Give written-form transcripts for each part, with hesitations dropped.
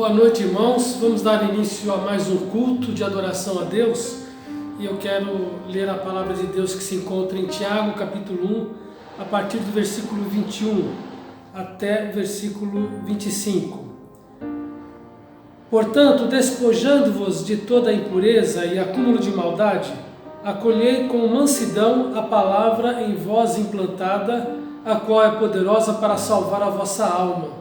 Boa noite, irmãos. Vamos dar início a mais um culto de adoração a Deus. E eu quero ler a palavra de Deus que se encontra em Tiago, capítulo 1, a partir do versículo 21 até o versículo 25. Portanto, despojando-vos de toda a impureza e acúmulo de maldade, acolhei com mansidão a palavra em vós implantada, a qual é poderosa para salvar a vossa alma.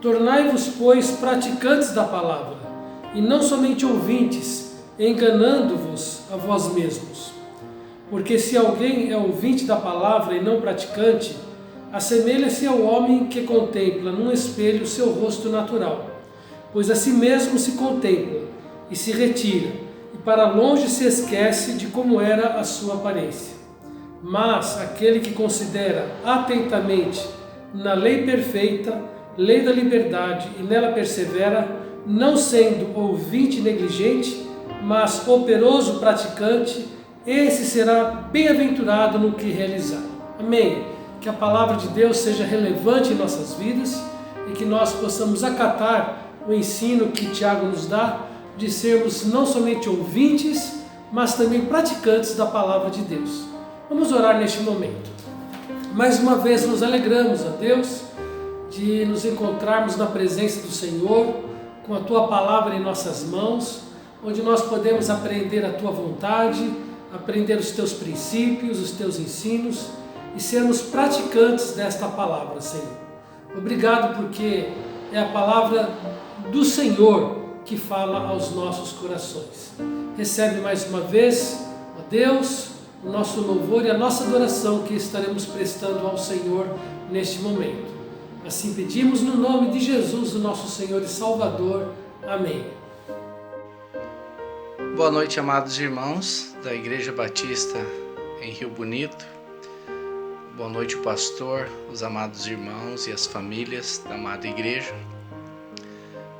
Tornai-vos, pois, praticantes da palavra, e não somente ouvintes, enganando-vos a vós mesmos. Porque se alguém é ouvinte da palavra e não praticante, assemelha-se ao homem que contempla num espelho seu rosto natural, pois a si mesmo se contempla e se retira, e para longe se esquece de como era a sua aparência. Mas aquele que considera atentamente na lei perfeita, lei da liberdade, e nela persevera, não sendo ouvinte negligente, mas operoso praticante, esse será bem-aventurado no que realizar. Amém? Que a palavra de Deus seja relevante em nossas vidas e que nós possamos acatar o ensino que Tiago nos dá de sermos não somente ouvintes, mas também praticantes da palavra de Deus. Vamos orar neste momento. Mais uma vez nos alegramos, a Deus, de nos encontrarmos na presença do Senhor, com a Tua palavra em nossas mãos, onde nós podemos aprender a Tua vontade, aprender os Teus princípios, os Teus ensinos e sermos praticantes desta palavra, Senhor. Obrigado porque é a palavra do Senhor que fala aos nossos corações. Recebe mais uma vez, ó Deus, o nosso louvor e a nossa adoração que estaremos prestando ao Senhor neste momento. Assim pedimos no nome de Jesus, o nosso Senhor e Salvador. Amém. Boa noite, amados irmãos da Igreja Batista em Rio Bonito. Boa noite, o pastor, os amados irmãos e as famílias da amada igreja.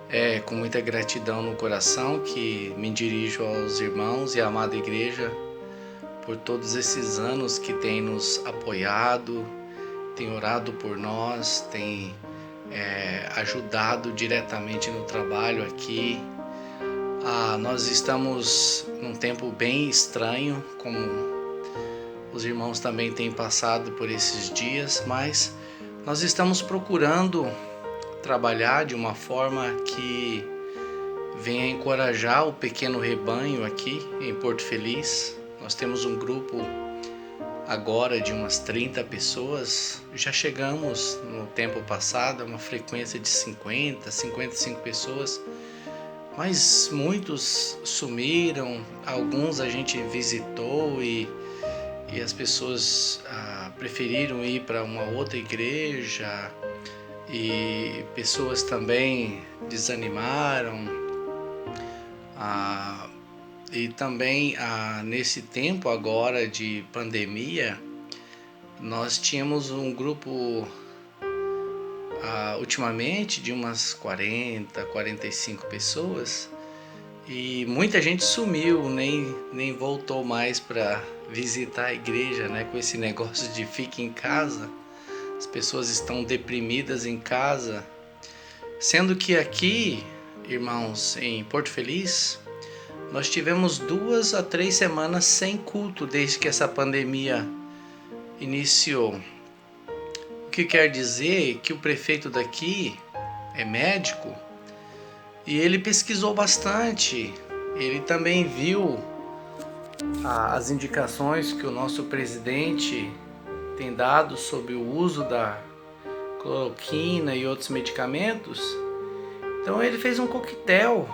É com muita gratidão no coração que me dirijo aos irmãos e à amada igreja por todos esses anos que têm nos apoiado, tem orado por nós, tem ajudado diretamente no trabalho aqui. Nós estamos num tempo bem estranho, como os irmãos também têm passado por esses dias, mas nós estamos procurando trabalhar de uma forma que venha encorajar o pequeno rebanho aqui em Porto Feliz. Nós temos um grupo agora de umas 30 pessoas, já chegamos no tempo passado a uma frequência de 55 pessoas, mas muitos sumiram, alguns a gente visitou e as pessoas preferiram ir para uma outra igreja e pessoas também desanimaram. E também nesse tempo agora de pandemia, nós tínhamos um grupo ultimamente de umas 40, 45 pessoas e muita gente sumiu, nem voltou mais para visitar a igreja, né? Com esse negócio de fique em casa, as pessoas estão deprimidas em casa, sendo que aqui, irmãos, em Porto Feliz, nós tivemos 2 a 3 semanas sem culto desde que essa pandemia iniciou. O que quer dizer que o prefeito daqui é médico e ele pesquisou bastante. Ele também viu as indicações que o nosso presidente tem dado sobre o uso da cloroquina e outros medicamentos. Então ele fez um coquetel.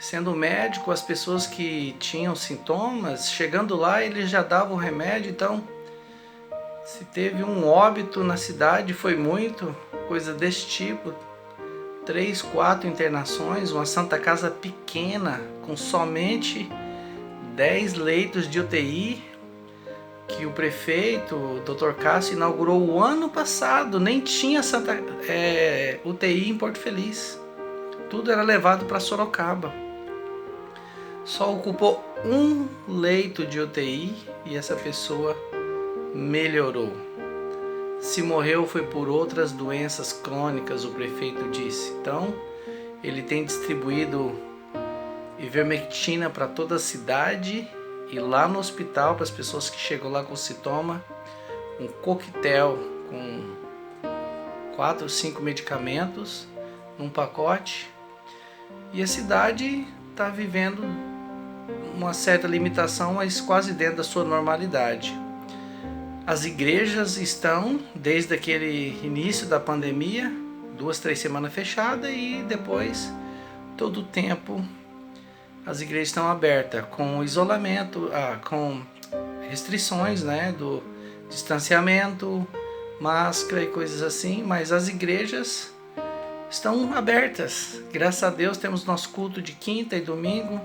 Sendo médico, as pessoas que tinham sintomas, chegando lá, ele já dava o remédio. Então, se teve um óbito na cidade, foi muito, coisa desse tipo. 3, 4 internações, uma Santa Casa pequena, com somente 10 leitos de UTI, que o prefeito, o Dr. Cássio, inaugurou o ano passado. Nem tinha UTI em Porto Feliz. Tudo era levado para Sorocaba. Só ocupou um leito de UTI e essa pessoa melhorou. Se morreu foi por outras doenças crônicas, o prefeito disse. Então, ele tem distribuído ivermectina para toda a cidade e lá no hospital, para as pessoas que chegam lá com sintoma, um coquetel com 4 ou 5 medicamentos num pacote. E a cidade está vivendo uma certa limitação, mas quase dentro da sua normalidade. As igrejas estão, desde aquele início da pandemia, 2, 3 semanas fechadas, e depois, todo o tempo, as igrejas estão abertas, com isolamento, com restrições, né, do distanciamento, máscara e coisas assim, mas as igrejas estão abertas. Graças a Deus temos nosso culto de quinta e domingo,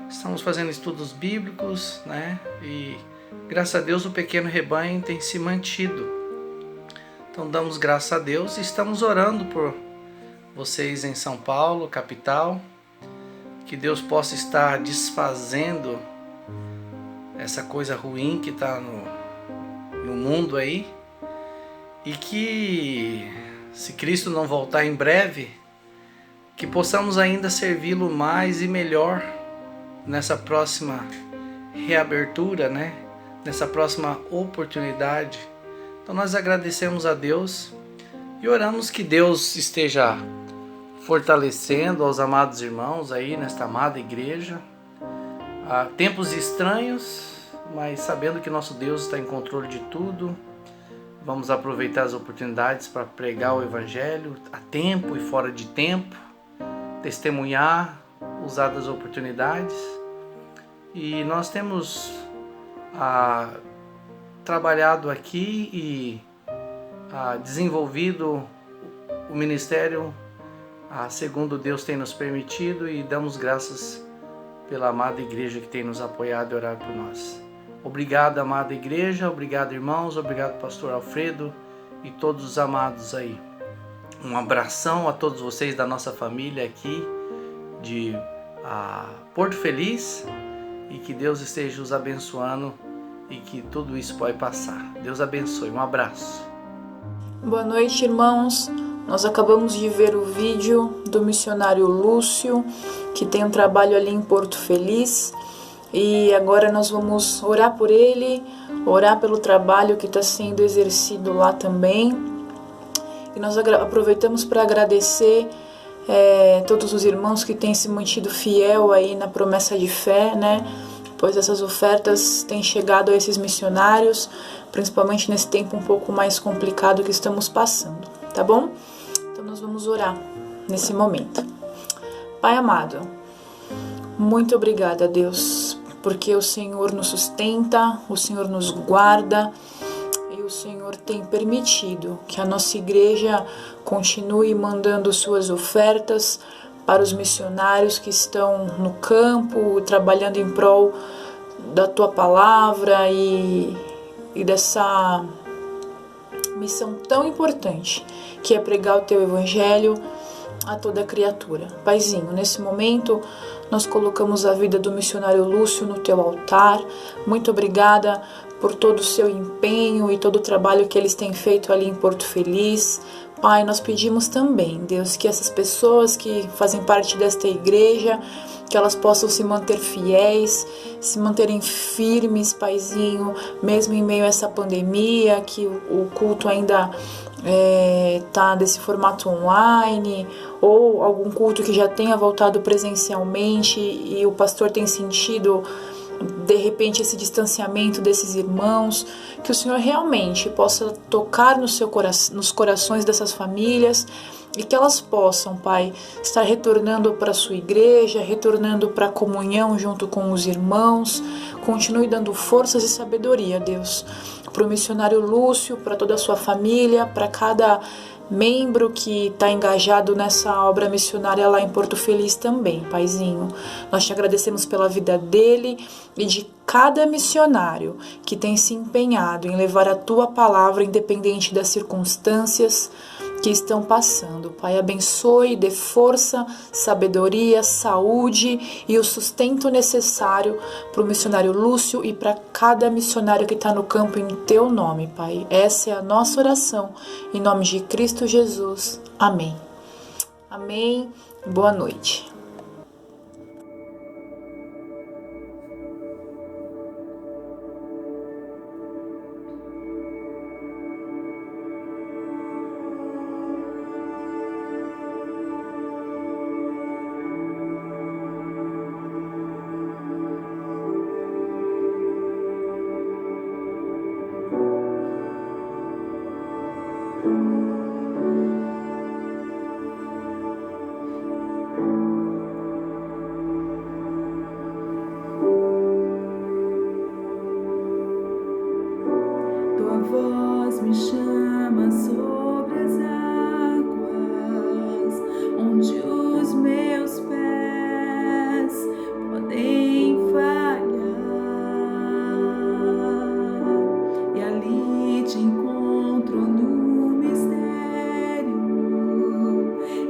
estamos fazendo estudos bíblicos, né, e graças a Deus o pequeno rebanho tem se mantido. Então damos graças a Deus e estamos orando por vocês em São Paulo, capital, que Deus possa estar desfazendo essa coisa ruim que está no mundo aí, e que, se Cristo não voltar em breve, que possamos ainda servi-lo mais e melhor nessa próxima reabertura, né? Nessa próxima oportunidade. Então nós agradecemos a Deus e oramos que Deus esteja fortalecendo aos amados irmãos aí nesta amada igreja. Há tempos estranhos, mas sabendo que nosso Deus está em controle de tudo, vamos aproveitar as oportunidades para pregar o Evangelho a tempo e fora de tempo, testemunhar, usar das oportunidades. E nós temos trabalhado aqui e desenvolvido o ministério segundo Deus tem nos permitido, e damos graças pela amada igreja que tem nos apoiado e orado por nós. Obrigado, amada igreja, obrigado, irmãos, obrigado, pastor Alfredo e todos os amados aí. Um abração a todos vocês da nossa família aqui de Porto Feliz, e que Deus esteja os abençoando e que tudo isso pode passar. Deus abençoe, um abraço. Boa noite, irmãos. Nós acabamos de ver o vídeo do missionário Lúcio, que tem um trabalho ali em Porto Feliz, e agora nós vamos orar por ele, orar pelo trabalho que está sendo exercido lá também. E nós aproveitamos para agradecer todos os irmãos que têm se mantido fiel aí na promessa de fé, né? Pois essas ofertas têm chegado a esses missionários, principalmente nesse tempo um pouco mais complicado que estamos passando, tá bom? Então nós vamos orar nesse momento. Pai amado, muito obrigada, Deus, porque o Senhor nos sustenta, o Senhor nos guarda, e o Senhor tem permitido que a nossa igreja continue mandando suas ofertas para os missionários que estão no campo, trabalhando em prol da Tua Palavra e dessa missão tão importante, que é pregar o Teu Evangelho a toda criatura. Paizinho, nesse momento nós colocamos a vida do missionário Lúcio no Teu altar. Muito obrigada por todo o seu empenho e todo o trabalho que eles têm feito ali em Porto Feliz. Pai, nós pedimos também, Deus, que essas pessoas que fazem parte desta igreja, que elas possam se manter fiéis, se manterem firmes, Paizinho, mesmo em meio a essa pandemia, que o culto ainda está desse formato online, ou algum culto que já tenha voltado presencialmente e o pastor tem sentido de repente esse distanciamento desses irmãos, que o Senhor realmente possa tocar nos corações dessas famílias, e que elas possam, Pai, estar retornando para a sua igreja, retornando para a comunhão junto com os irmãos. Continue dando forças e sabedoria, Deus, para o missionário Lúcio, para toda a sua família, para cada membro que está engajado nessa obra missionária lá em Porto Feliz também, Paizinho. Nós te agradecemos pela vida dele e de cada missionário que tem se empenhado em levar a Tua Palavra independente das circunstâncias que estão passando. Pai, abençoe, dê força, sabedoria, saúde e o sustento necessário para o missionário Lúcio e para cada missionário que está no campo em Teu nome, Pai. Essa é a nossa oração, em nome de Cristo Jesus. Amém. Amém. Boa noite. Tua voz me chama sobre as águas, onde os meus pés podem falhar, e ali te encontro no mistério,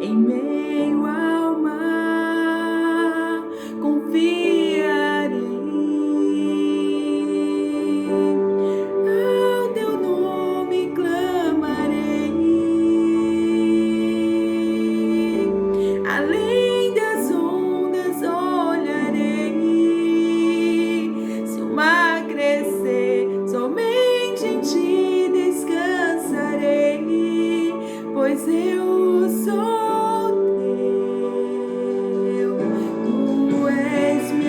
em meio ao mar, confiarei. Ao teu nome clamarei, além das ondas olharei. Se o mar crescer, somente em ti descansarei, pois eu sou teu, tu és meu.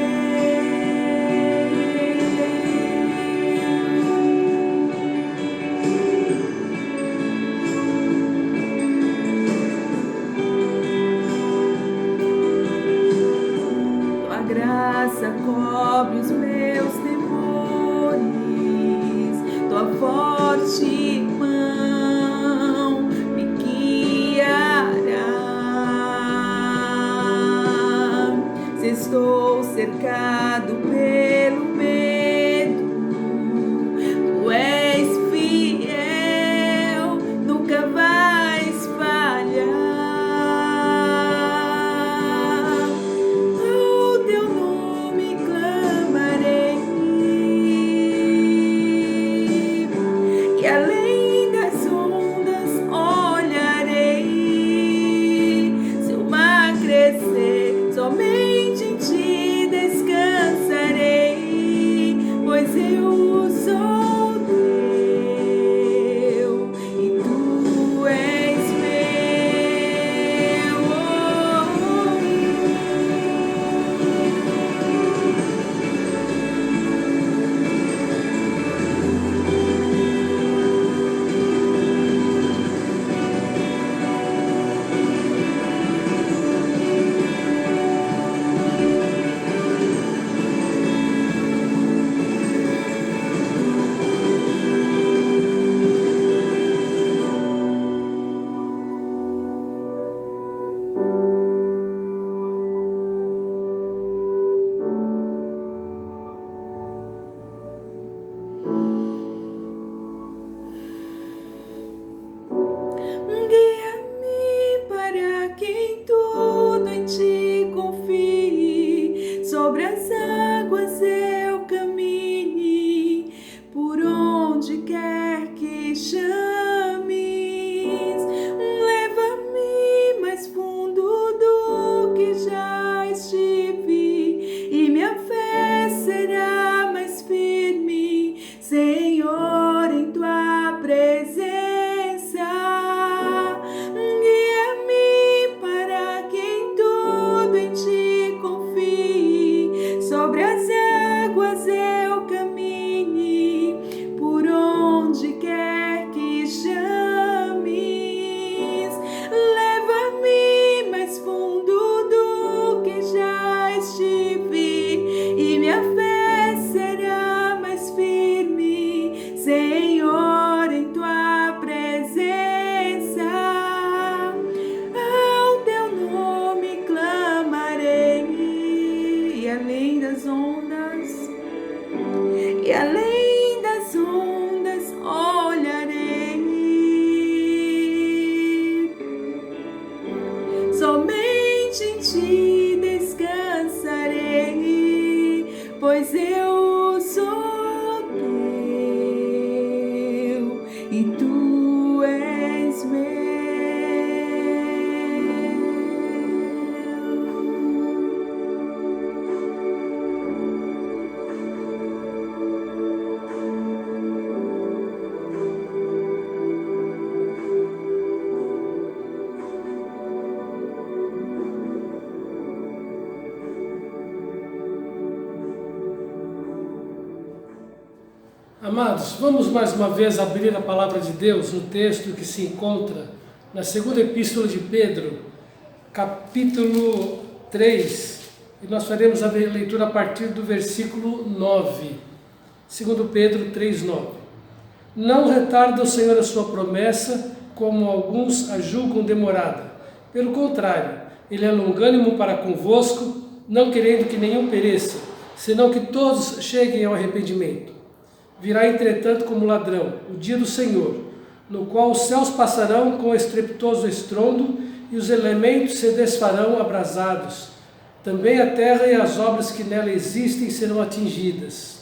Tua graça cobre os meus temores, tua forte mão me guiará. Se estou cercado pelo medo, tu és fiel, nunca vais falhar. Ao teu nome clamarei, e além das ondas olharei. Se o mar crescer, somente em ti descansarei, pois eu sou teu e tu és meu. Guia-me para que em tudo em ti confie, sobre as águas eu caminhe, por onde quer que chames. Leva-me mais fundo do que já estive, e minha fé será mais firme, Senhor, em tua presença. Guia-me para que em tudo em ti confie, sobre as águas eu caminhe, por onde quer que chames. Leva-me mais fundo do que já estive, e minha fé será mais firme, Senhor, em tua presença. Ao teu nome clamarei, e além das ondas, e além das ondas olharei. Somente em ti descansarei, pois eu sou teu e tu és meu. Amados, vamos mais uma vez abrir a palavra de Deus no texto que se encontra na segunda epístola de Pedro, capítulo 3, e nós faremos a leitura a partir do versículo 9. 2 Pedro 3:9. Não retarda o Senhor a sua promessa, como alguns a julgam demorada. Pelo contrário, Ele é longânimo para convosco, não querendo que nenhum pereça, senão que todos cheguem ao arrependimento. Virá, entretanto, como ladrão o dia do Senhor, no qual os céus passarão com estrepitoso estrondo e os elementos se desfarão abrasados. Também a terra e as obras que nela existem serão atingidas.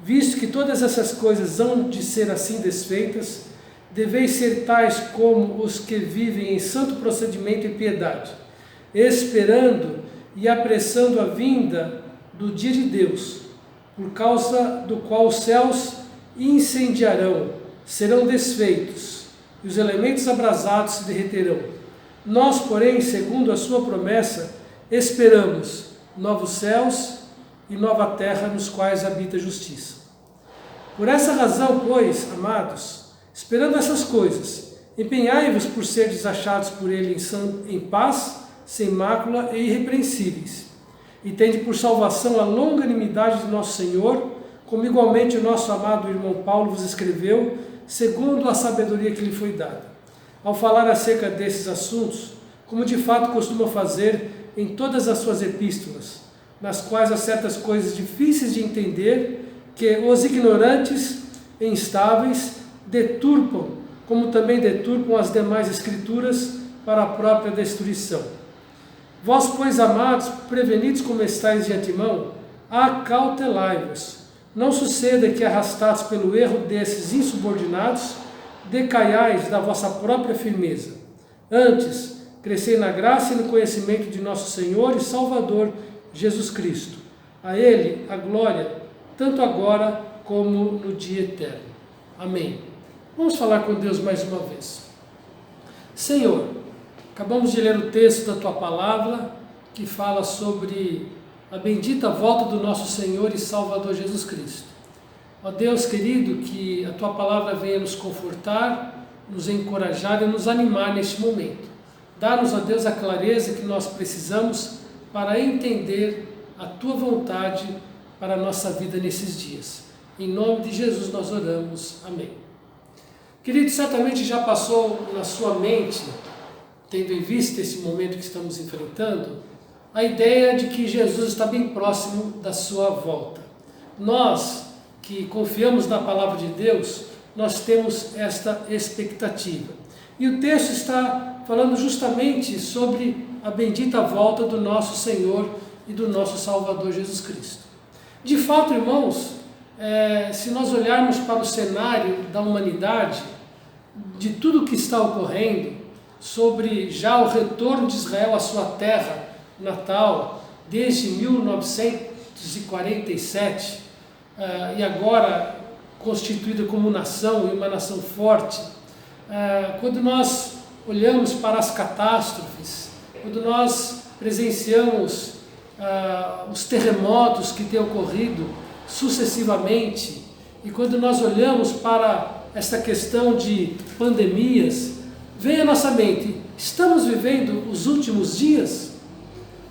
Visto que todas essas coisas hão de ser assim desfeitas, deveis ser tais como os que vivem em santo procedimento e piedade, esperando e apressando a vinda do dia de Deus, por causa do qual os céus incendiarão, serão desfeitos, e os elementos abrasados se derreterão. Nós, porém, segundo a sua promessa, esperamos novos céus e nova terra nos quais habita a justiça. Por essa razão, pois, amados, esperando essas coisas, empenhai-vos por seres achados por Ele em paz, sem mácula e irrepreensíveis. E tende por salvação a longanimidade de nosso Senhor, como igualmente o nosso amado irmão Paulo vos escreveu, segundo a sabedoria que lhe foi dada. Ao falar acerca desses assuntos, como de fato costuma fazer em todas as suas epístolas, nas quais há certas coisas difíceis de entender, que os ignorantes e instáveis deturpam, como também deturpam as demais escrituras para a própria destruição. Vós, pois, amados, prevenidos como estáis de antemão, acautelai-vos. Não suceda que, arrastados pelo erro desses insubordinados, decaiais da vossa própria firmeza. Antes, crescei na graça e no conhecimento de nosso Senhor e Salvador, Jesus Cristo. A Ele a glória, tanto agora como no dia eterno. Amém. Vamos falar com Deus mais uma vez. Senhor, acabamos de ler o texto da Tua Palavra, que fala sobre a bendita volta do nosso Senhor e Salvador Jesus Cristo. Ó Deus querido, que a Tua Palavra venha nos confortar, nos encorajar e nos animar neste momento. Dá-nos, ó Deus, a clareza que nós precisamos para entender a Tua vontade para a nossa vida nesses dias. Em nome de Jesus nós oramos. Amém. Querido, certamente já passou na sua mente, tendo em vista esse momento que estamos enfrentando, a ideia de que Jesus está bem próximo da sua volta. Nós, que confiamos na palavra de Deus, nós temos esta expectativa. E o texto está falando justamente sobre a bendita volta do nosso Senhor e do nosso Salvador Jesus Cristo. De fato, irmãos, se nós olharmos para o cenário da humanidade, de tudo o que está ocorrendo, sobre já o retorno de Israel à sua terra natal, desde 1947, e agora constituída como nação e uma nação forte, quando nós olhamos para as catástrofes, quando nós presenciamos os terremotos que têm ocorrido sucessivamente, e quando nós olhamos para essa questão de pandemias, vem à nossa mente, estamos vivendo os últimos dias?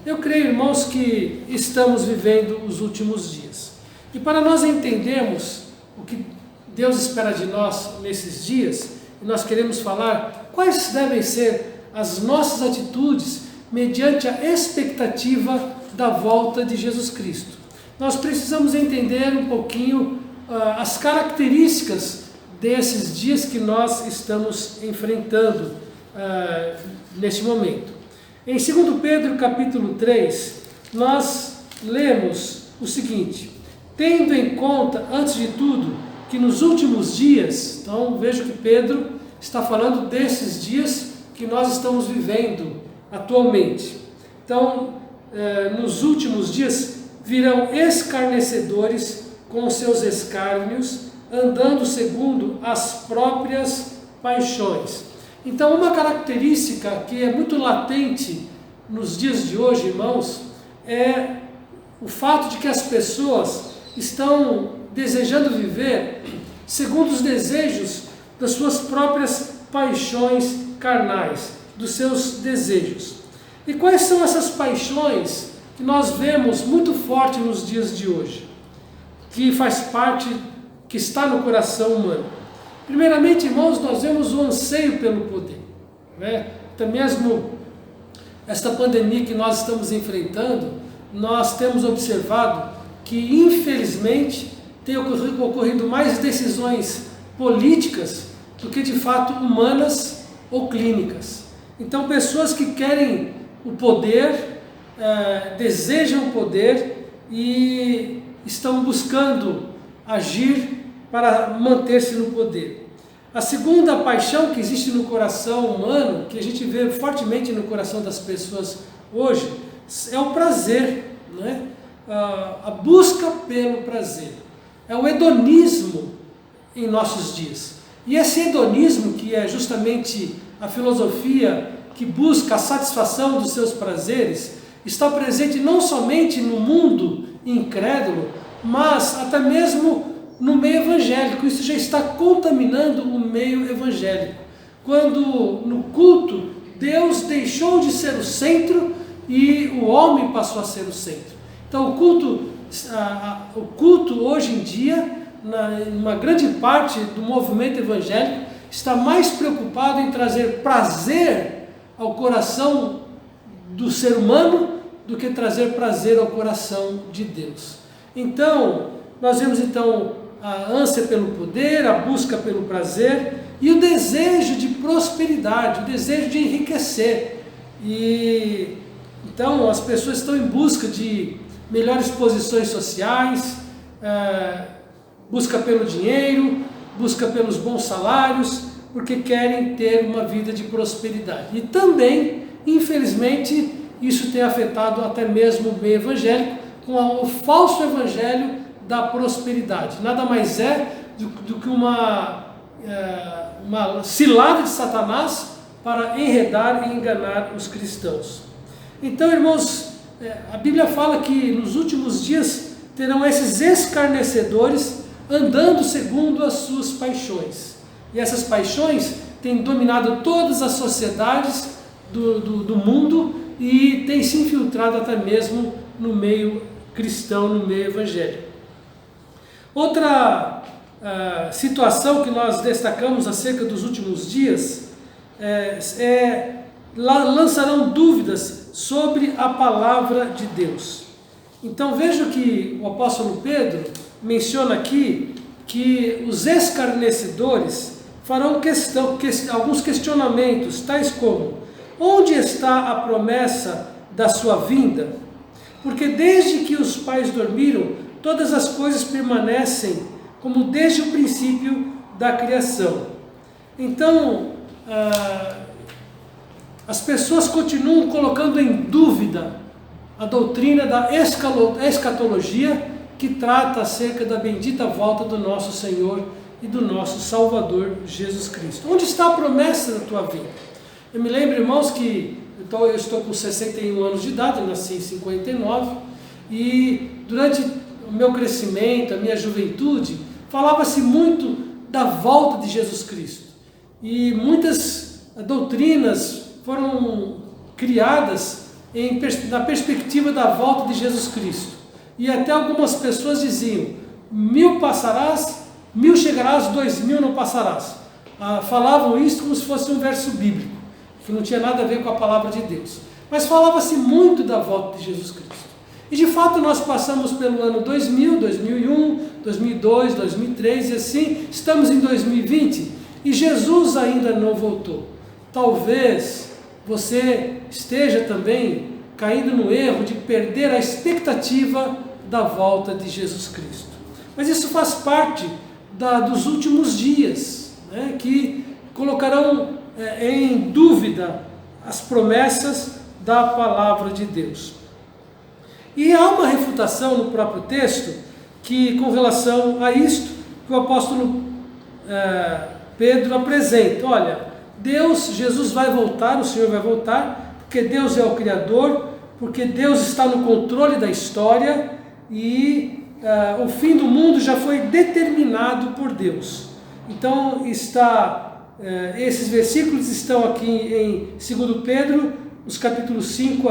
Eu creio, irmãos, que estamos vivendo os últimos dias. E para nós entendermos o que Deus espera de nós nesses dias, nós queremos falar quais devem ser as nossas atitudes mediante a expectativa da volta de Jesus Cristo. Nós precisamos entender um pouquinho as características desses dias que nós estamos enfrentando neste momento. Em 2 Pedro capítulo 3, nós lemos o seguinte: tendo em conta, antes de tudo, que nos últimos dias, então veja que Pedro está falando desses dias que nós estamos vivendo atualmente. Então, nos últimos dias virão escarnecedores com os seus escárnios, andando segundo as próprias paixões. Então, uma característica que é muito latente nos dias de hoje, irmãos, é o fato de que as pessoas estão desejando viver segundo os desejos das suas próprias paixões carnais, dos seus desejos. E quais são essas paixões que nós vemos muito forte nos dias de hoje, que faz parte, que está no coração humano? Primeiramente, irmãos, nós vemos o anseio pelo poder, né? Até mesmo esta pandemia que nós estamos enfrentando, nós temos observado que, infelizmente, tem ocorrido mais decisões políticas do que, de fato, humanas ou clínicas. Então, pessoas que querem o poder, desejam o poder e estão buscando agir para manter-se no poder. A segunda paixão que existe no coração humano, que a gente vê fortemente no coração das pessoas hoje, é o prazer, né? A busca pelo prazer. É o hedonismo em nossos dias. E esse hedonismo, que é justamente a filosofia que busca a satisfação dos seus prazeres, está presente não somente no mundo incrédulo, mas até mesmo no meio evangélico. Isso já está contaminando o meio evangélico. Quando no culto Deus deixou de ser o centro e o homem passou a ser o centro. Então o culto hoje em dia, uma grande parte do movimento evangélico, está mais preocupado em trazer prazer ao coração do ser humano do que trazer prazer ao coração de Deus. Então, nós vemos a ânsia pelo poder, a busca pelo prazer e o desejo de prosperidade, o desejo de enriquecer. E então as pessoas estão em busca de melhores posições sociais, busca pelo dinheiro, busca pelos bons salários, porque querem ter uma vida de prosperidade. E também, infelizmente, isso tem afetado até mesmo o meio evangélico, com o falso evangelho da prosperidade. Nada mais é do que uma cilada de Satanás para enredar e enganar os cristãos. Então, irmãos, a Bíblia fala que nos últimos dias terão esses escarnecedores andando segundo as suas paixões. E essas paixões têm dominado todas as sociedades do mundo e têm se infiltrado até mesmo no meio cristão, no meio evangélico. Outra situação que nós destacamos acerca dos últimos dias lançarão dúvidas sobre a palavra de Deus. Então veja que o apóstolo Pedro menciona aqui que os escarnecedores farão alguns questionamentos, tais como: onde está a promessa da sua vinda? Porque desde que os pais dormiram, todas as coisas permanecem como desde o princípio da criação. Então, as pessoas continuam colocando em dúvida a doutrina da escatologia, que trata acerca da bendita volta do nosso Senhor e do nosso Salvador Jesus Cristo. Onde está a promessa da tua vinda? Eu me lembro, irmãos, que eu estou com 61 anos de idade, eu nasci em 59, e durante o meu crescimento, a minha juventude, falava-se muito da volta de Jesus Cristo. E muitas doutrinas foram criadas na perspectiva da volta de Jesus Cristo. E até algumas pessoas diziam: 1000 passarás, 1000 chegarás, 2000 não passarás. Falavam isso como se fosse um verso bíblico, que não tinha nada a ver com a palavra de Deus. Mas falava-se muito da volta de Jesus Cristo. E de fato nós passamos pelo ano 2000, 2001, 2002, 2003 e assim estamos em 2020 e Jesus ainda não voltou. Talvez você esteja também caindo no erro de perder a expectativa da volta de Jesus Cristo. Mas isso faz parte dos últimos dias, né, que colocarão em dúvida as promessas da palavra de Deus. E há uma refutação no próprio texto que, com relação a isto, que o apóstolo Pedro apresenta. Olha, Jesus vai voltar, o Senhor vai voltar, porque Deus é o Criador, porque Deus está no controle da história e o fim do mundo já foi determinado por Deus. Então esses versículos estão aqui em 2 Pedro, nos capítulos 5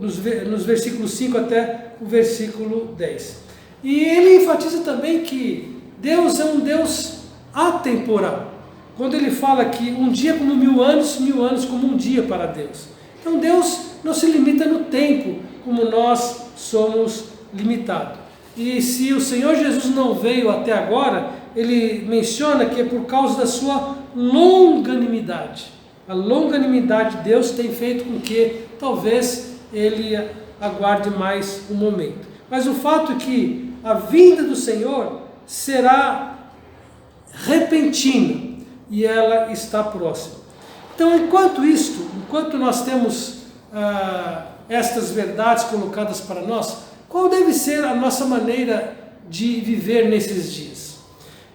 nos versículos 5 até o versículo 10. E ele enfatiza também que Deus é um Deus atemporal. Quando ele fala que um dia como 1000 anos como um dia para Deus. Então Deus não se limita no tempo como nós somos limitados. E se o Senhor Jesus não veio até agora, ele menciona que é por causa da sua longanimidade. A longanimidade de Deus tem feito com que talvez ele aguarde mais um momento. Mas o fato é que a vinda do Senhor será repentina e ela está próxima. Então, enquanto nós temos estas verdades colocadas para nós, qual deve ser a nossa maneira de viver nesses dias?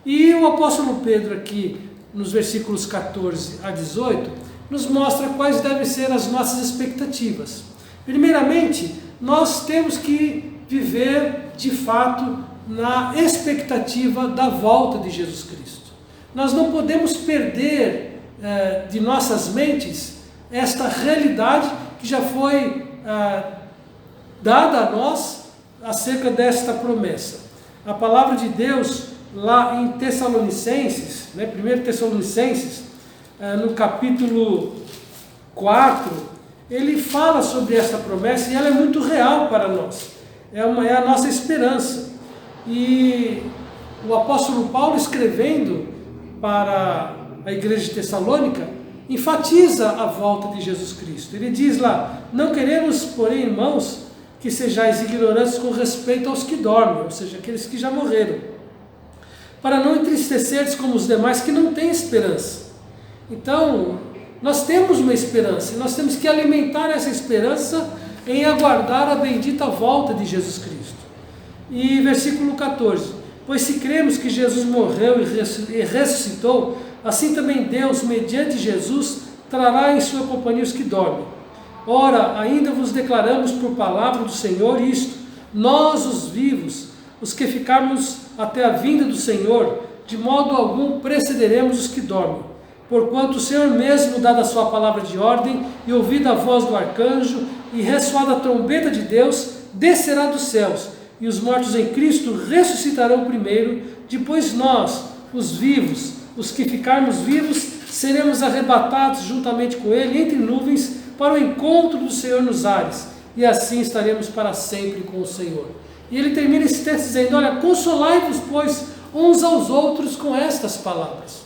E o apóstolo Pedro aqui, nos versículos 14 a 18, nos mostra quais devem ser as nossas expectativas. Primeiramente, nós temos que viver de fato na expectativa da volta de Jesus Cristo. Nós não podemos perder de nossas mentes esta realidade que já foi dada a nós acerca desta promessa. A palavra de Deus lá em Tessalonicenses, 1 Tessalonicenses, no capítulo 4, ele fala sobre esta promessa e ela é muito real para nós. É a nossa esperança. E o apóstolo Paulo, escrevendo para a igreja de Tessalônica, enfatiza a volta de Jesus Cristo. Ele diz lá: não queremos, porém, irmãos, que sejais ignorantes com respeito aos que dormem, ou seja, aqueles que já morreram, para não entristecerdes como os demais que não têm esperança. Então, nós temos uma esperança, e nós temos que alimentar essa esperança em aguardar a bendita volta de Jesus Cristo. E versículo 14: pois se cremos que Jesus morreu e ressuscitou, assim também Deus, mediante Jesus, trará em sua companhia os que dormem. Ora, ainda vos declaramos por palavra do Senhor isto: nós, os vivos, os que ficarmos até a vinda do Senhor, de modo algum precederemos os que dormem. Porquanto o Senhor mesmo, dada a sua palavra de ordem, e ouvida a voz do arcanjo, e ressoada a trombeta de Deus, descerá dos céus, e os mortos em Cristo ressuscitarão primeiro. Depois nós, os vivos, os que ficarmos vivos, seremos arrebatados juntamente com Ele entre nuvens para o encontro do Senhor nos ares, e assim estaremos para sempre com o Senhor. E ele termina esse texto dizendo: olha, consolai-vos, pois, uns aos outros com estas palavras.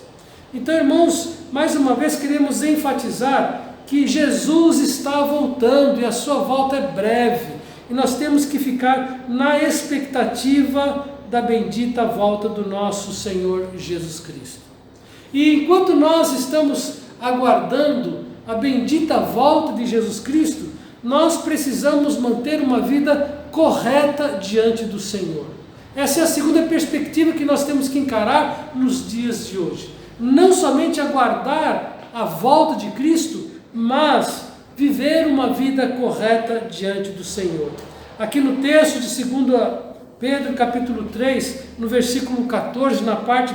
Então, irmãos, mais uma vez queremos enfatizar que Jesus está voltando e a sua volta é breve. E nós temos que ficar na expectativa da bendita volta do nosso Senhor Jesus Cristo. E enquanto nós estamos aguardando a bendita volta de Jesus Cristo, nós precisamos manter uma vida correta diante do Senhor. Essa é a segunda perspectiva que nós temos que encarar nos dias de hoje. Não somente aguardar a volta de Cristo, mas viver uma vida correta diante do Senhor. Aqui no texto de 2 Pedro, capítulo 3, no versículo 14, na parte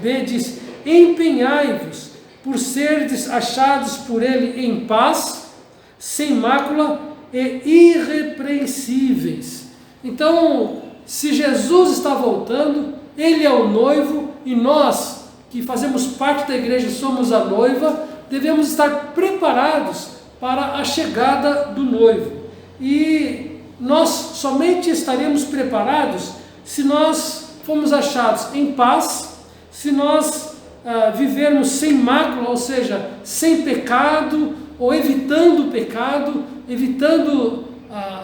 B, diz: empenhai-vos por serdes achados por Ele em paz, sem mácula e irrepreensíveis. Então, se Jesus está voltando, Ele é o noivo, e nós, que fazemos parte da igreja e somos a noiva, devemos estar preparados para a chegada do noivo. E nós somente estaremos preparados se nós formos achados em paz, se nós vivermos sem mácula, ou seja, sem pecado, ou evitando o pecado, evitando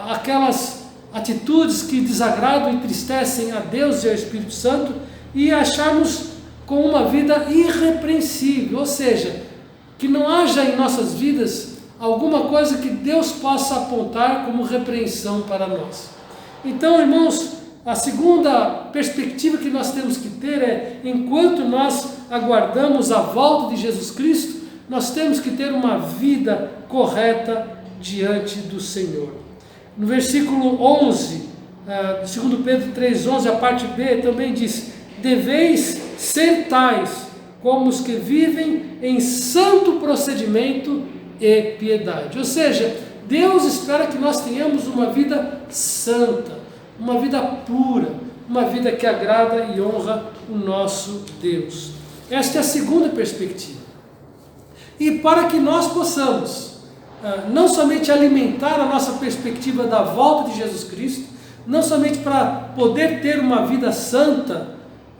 aquelas atitudes que desagradam e entristecem a Deus e ao Espírito Santo, e acharmos com uma vida irrepreensível, ou seja, que não haja em nossas vidas alguma coisa que Deus possa apontar como repreensão para nós. Então, irmãos, a segunda perspectiva que nós temos que ter é: enquanto nós aguardamos a volta de Jesus Cristo, nós temos que ter uma vida correta diante do Senhor. No versículo 11 2 Pedro 3,11, a parte B, também diz: deveis ser tais como os que vivem em santo procedimento e piedade. Ou seja, Deus espera que nós tenhamos uma vida santa, uma vida pura, uma vida que agrada e honra o nosso Deus. Esta é a segunda perspectiva. E para que nós possamos não somente alimentar a nossa perspectiva da volta de Jesus Cristo, não somente para poder ter uma vida santa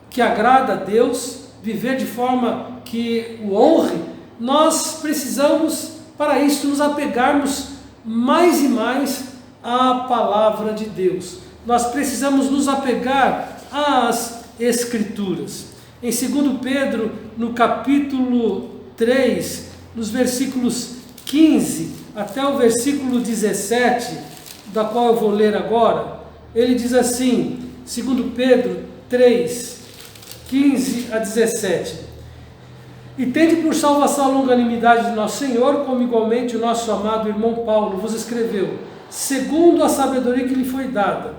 que agrada a Deus, viver de forma que o honre, nós precisamos, para isso, nos apegarmos mais e mais à palavra de Deus. Nós precisamos nos apegar às Escrituras. Em 2 Pedro, no capítulo 3, nos versículos 15 até o versículo 17, da qual eu vou ler agora, ele diz assim, 2 Pedro 3, 15 a 17: E tende por salvação a longanimidade de nosso Senhor, como igualmente o nosso amado irmão Paulo vos escreveu, segundo a sabedoria que lhe foi dada,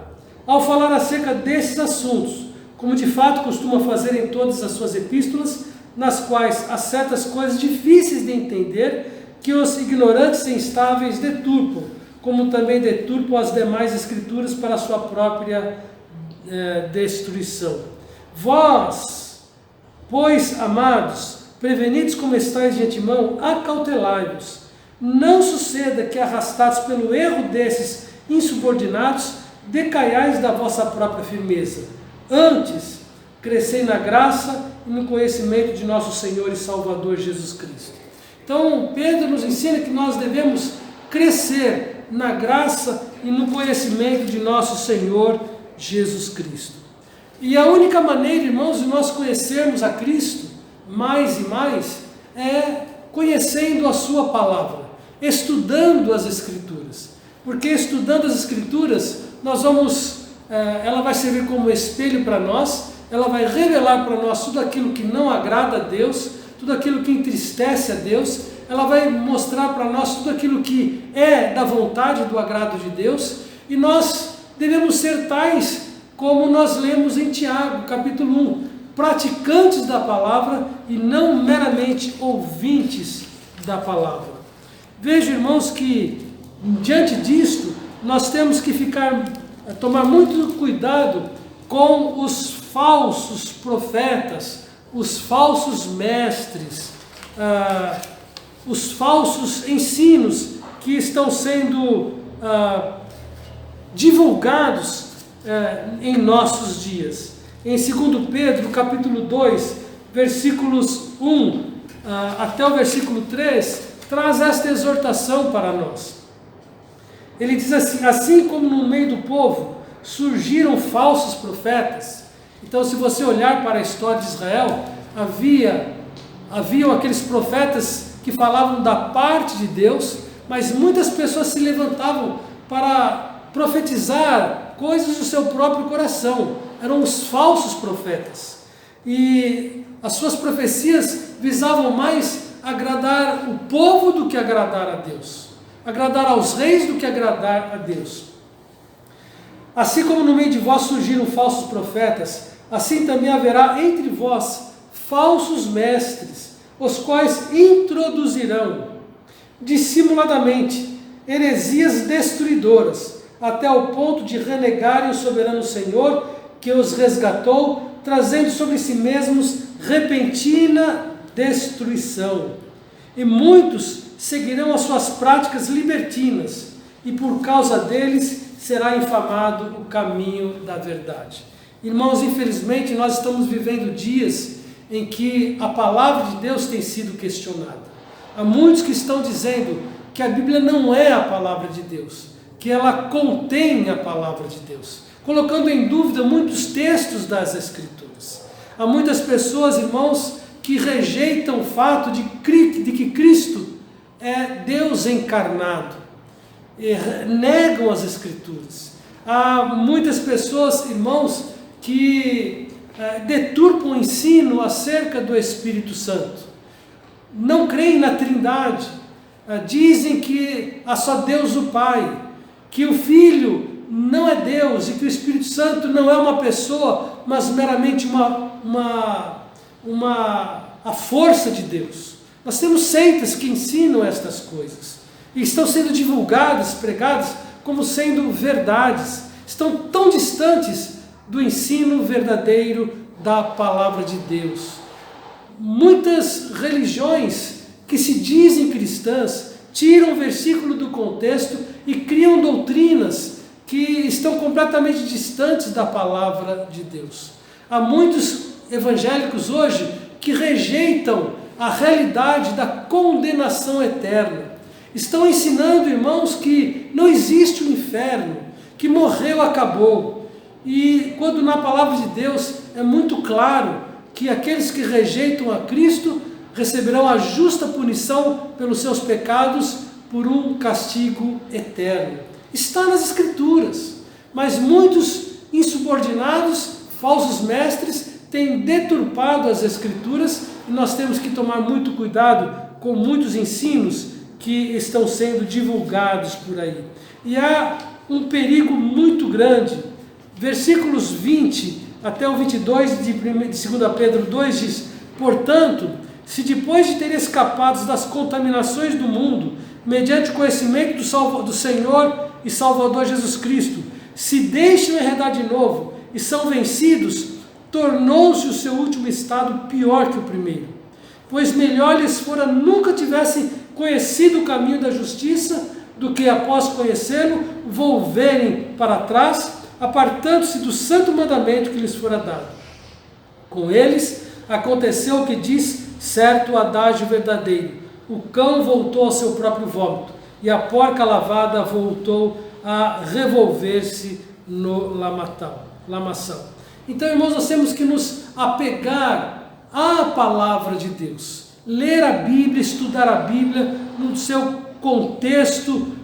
ao falar acerca desses assuntos, como de fato costuma fazer em todas as suas epístolas, nas quais há certas coisas difíceis de entender, que os ignorantes e instáveis deturpam, como também deturpam as demais escrituras para a sua própria destruição. Vós, pois, amados, prevenidos como estáis de antemão, acautelai-vos. Não suceda que, arrastados pelo erro desses insubordinados, decaiais da vossa própria firmeza. Antes, crescei na graça e no conhecimento de nosso Senhor e Salvador Jesus Cristo. Então, Pedro nos ensina que nós devemos crescer na graça e no conhecimento de nosso Senhor Jesus Cristo. E a única maneira, irmãos, de nós conhecermos a Cristo mais e mais é conhecendo a sua palavra, estudando as Escrituras. Porque estudando as Escrituras, nós vamos, ela vai servir como espelho para nós, ela vai revelar para nós tudo aquilo que não agrada a Deus, tudo aquilo que entristece a Deus, ela vai mostrar para nós tudo aquilo que é da vontade, do agrado de Deus, e nós devemos ser tais como nós lemos em Tiago, capítulo 1, praticantes da palavra e não meramente ouvintes da palavra. Veja, irmãos, que diante disto, nós temos que tomar muito cuidado com os falsos profetas, os falsos mestres, os falsos ensinos que estão sendo divulgados em nossos dias. Em 2 Pedro, capítulo 2, versículos 1 até o versículo 3, traz esta exortação para nós. Ele diz assim: assim como no meio do povo surgiram falsos profetas. Então, se você olhar para a história de Israel, haviam aqueles profetas que falavam da parte de Deus, mas muitas pessoas se levantavam para profetizar coisas do seu próprio coração. Eram os falsos profetas. E as suas profecias visavam mais agradar o povo do que agradar a Deus. Agradar aos reis do que agradar a Deus. Assim como no meio de vós surgiram falsos profetas, assim também haverá entre vós falsos mestres, os quais introduzirão dissimuladamente heresias destruidoras, até o ponto de renegarem o soberano Senhor que os resgatou, trazendo sobre si mesmos repentina destruição. E muitos seguirão as suas práticas libertinas, e por causa deles será infamado o caminho da verdade. Irmãos, infelizmente nós estamos vivendo dias em que a palavra de Deus tem sido questionada. Há muitos que estão dizendo que a Bíblia não é a palavra de Deus, que ela contém a palavra de Deus, colocando em dúvida muitos textos das Escrituras. Há muitas pessoas, irmãos, que rejeitam o fato de que Cristo é Deus encarnado, e negam as Escrituras. Há muitas pessoas, irmãos, que deturpam o ensino acerca do Espírito Santo. Não creem na Trindade. Dizem que há só Deus o Pai, que o Filho não é Deus e que o Espírito Santo não é uma pessoa, mas meramente a força de Deus. Nós temos seitas que ensinam estas coisas e estão sendo divulgadas, pregadas como sendo verdades. Estão tão distantes do ensino verdadeiro da palavra de Deus. Muitas religiões que se dizem cristãs tiram o versículo do contexto e criam doutrinas que estão completamente distantes da palavra de Deus. Há muitos evangélicos hoje que rejeitam a realidade da condenação eterna. Estão ensinando, irmãos, que não existe o inferno, que morreu, acabou. E quando na palavra de Deus é muito claro que aqueles que rejeitam a Cristo receberão a justa punição pelos seus pecados por um castigo eterno. Está nas Escrituras, mas muitos insubordinados, falsos mestres, têm deturpado as Escrituras e nós temos que tomar muito cuidado com muitos ensinos que estão sendo divulgados por aí. E há um perigo muito grande. Versículos 20 até o 22 de 2 Pedro 2 diz: portanto, se depois de terem escapado das contaminações do mundo, mediante o conhecimento do Senhor e Salvador Jesus Cristo, se deixam enredar de novo e são vencidos, tornou-se o seu último estado pior que o primeiro. Pois melhor lhes fora nunca tivessem conhecido o caminho da justiça, do que após conhecê-lo, volverem para trás, apartando-se do santo mandamento que lhes fora dado. Com eles aconteceu o que diz certo adágio verdadeiro: o cão voltou ao seu próprio vômito, e a porca lavada voltou a revolver-se no lamaçal. Então, irmãos, nós temos que nos apegar à palavra de Deus, ler a Bíblia, estudar a Bíblia no seu contexto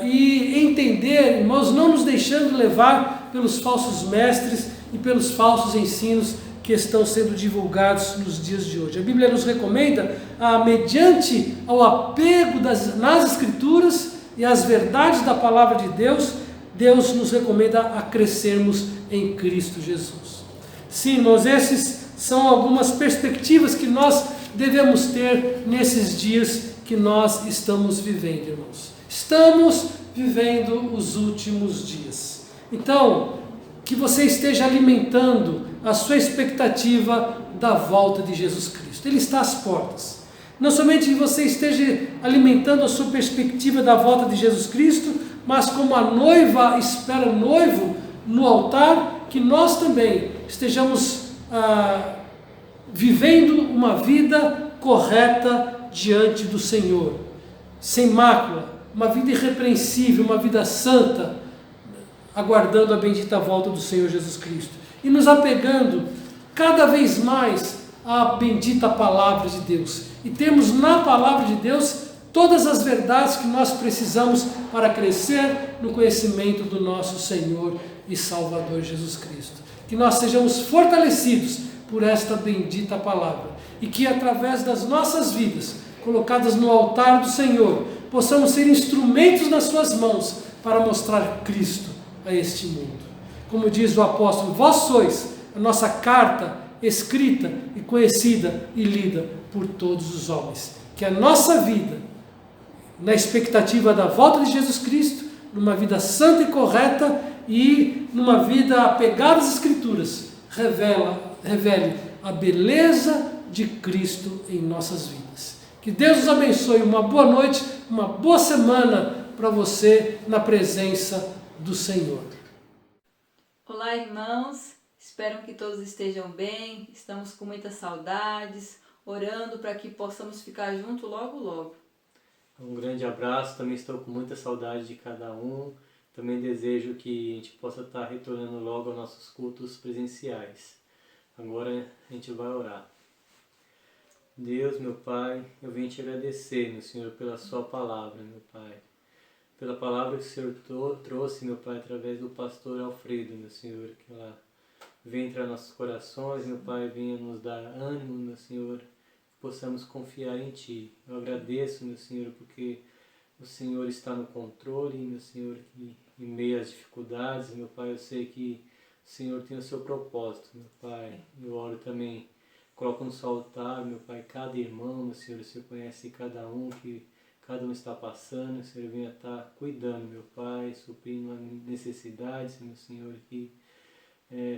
e entender, irmãos, não nos deixando levar pelos falsos mestres e pelos falsos ensinos que estão sendo divulgados nos dias de hoje. A Bíblia nos recomenda, mediante ao apego nas Escrituras e às verdades da palavra de Deus, Deus nos recomenda a crescermos em Cristo Jesus. Sim, irmãos, esses são algumas perspectivas que nós devemos ter nesses dias que nós estamos vivendo, irmãos. Estamos vivendo os últimos dias. Então, que você esteja alimentando a sua expectativa da volta de Jesus Cristo. Ele está às portas. Não somente que você esteja alimentando a sua perspectiva da volta de Jesus Cristo, mas como a noiva espera o noivo no altar, que nós também estejamos vivendo uma vida correta diante do Senhor, sem mácula, uma vida irrepreensível, uma vida santa, aguardando a bendita volta do Senhor Jesus Cristo e nos apegando cada vez mais à bendita palavra de Deus. E temos na palavra de Deus todas as verdades que nós precisamos para crescer no conhecimento do nosso Senhor e Salvador Jesus Cristo. Que nós sejamos fortalecidos por esta bendita palavra e que através das nossas vidas, colocadas no altar do Senhor, possamos ser instrumentos nas suas mãos para mostrar Cristo a este mundo. Como diz o apóstolo, vós sois a nossa carta escrita e conhecida e lida por todos os homens. Que a nossa vida, na expectativa da volta de Jesus Cristo, numa vida santa e correta e numa vida apegada às Escrituras, revele a beleza de Cristo em nossas vidas. Que Deus nos abençoe. Uma boa noite, uma boa semana para você na presença do Senhor. Olá, irmãos. Espero que todos estejam bem. Estamos com muitas saudades, orando para que possamos ficar juntos logo, logo. Um grande abraço. Também estou com muita saudade de cada um. Também desejo que a gente possa estar retornando logo aos nossos cultos presenciais. Agora a gente vai orar. Deus, meu Pai, eu venho te agradecer, meu Senhor, pela sua palavra, meu Pai. Pela palavra que o Senhor trouxe, meu Pai, através do pastor Alfredo, meu Senhor, que ela venha entrar nos nossos corações, meu Pai, venha nos dar ânimo, meu Senhor, que possamos confiar em Ti. Eu agradeço, meu Senhor, porque o Senhor está no controle, meu Senhor, que em meio às dificuldades, meu Pai, eu sei que o Senhor tem o seu propósito, meu Pai. Eu oro também, coloco no seu altar, meu Pai, cada irmão, meu Senhor, o Senhor conhece cada um que cada um está passando, o Senhor venha estar cuidando, meu Pai, suprindo as necessidades, meu Senhor, que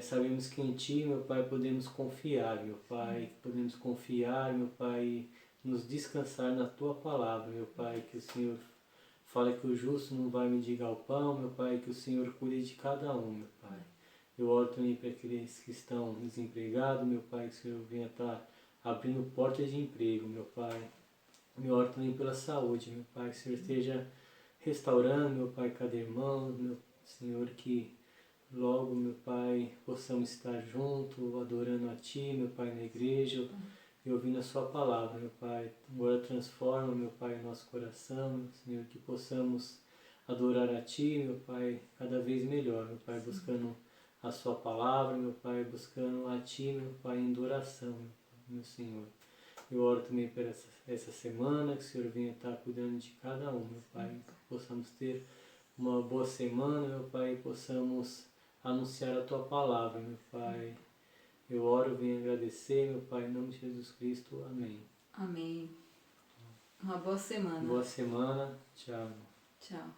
sabemos que em Ti, meu Pai, podemos confiar, meu Pai, podemos confiar, meu Pai, nos descansar na Tua palavra, meu Pai, que o Senhor fala que o justo não vai mendigar o pão, meu Pai, que o Senhor cuide de cada um, meu Pai. Eu oro também para aqueles que estão desempregados, meu Pai, que o Senhor venha estar abrindo portas de emprego, meu Pai. Eu oro também pela saúde, meu Pai, que o Senhor esteja restaurando, meu Pai, cada irmão, meu Senhor, que logo, meu Pai, possamos estar juntos, adorando a Ti, meu Pai, na igreja, e ouvindo a Sua palavra, meu Pai. Agora transforma, meu Pai, o nosso coração, meu Senhor, que possamos adorar a Ti, meu Pai, cada vez melhor, meu Pai, buscando a Sua palavra, meu Pai, buscando a Ti, meu Pai, em adoração, meu Senhor. Eu oro também por essa semana, que o Senhor venha estar cuidando de cada um, meu Pai, que possamos ter uma boa semana, meu Pai, e possamos anunciar a Tua palavra, meu Pai. Eu oro, venho agradecer, meu Pai, em nome de Jesus Cristo. Amém. Amém. Uma boa semana. Boa semana. Tchau. Tchau.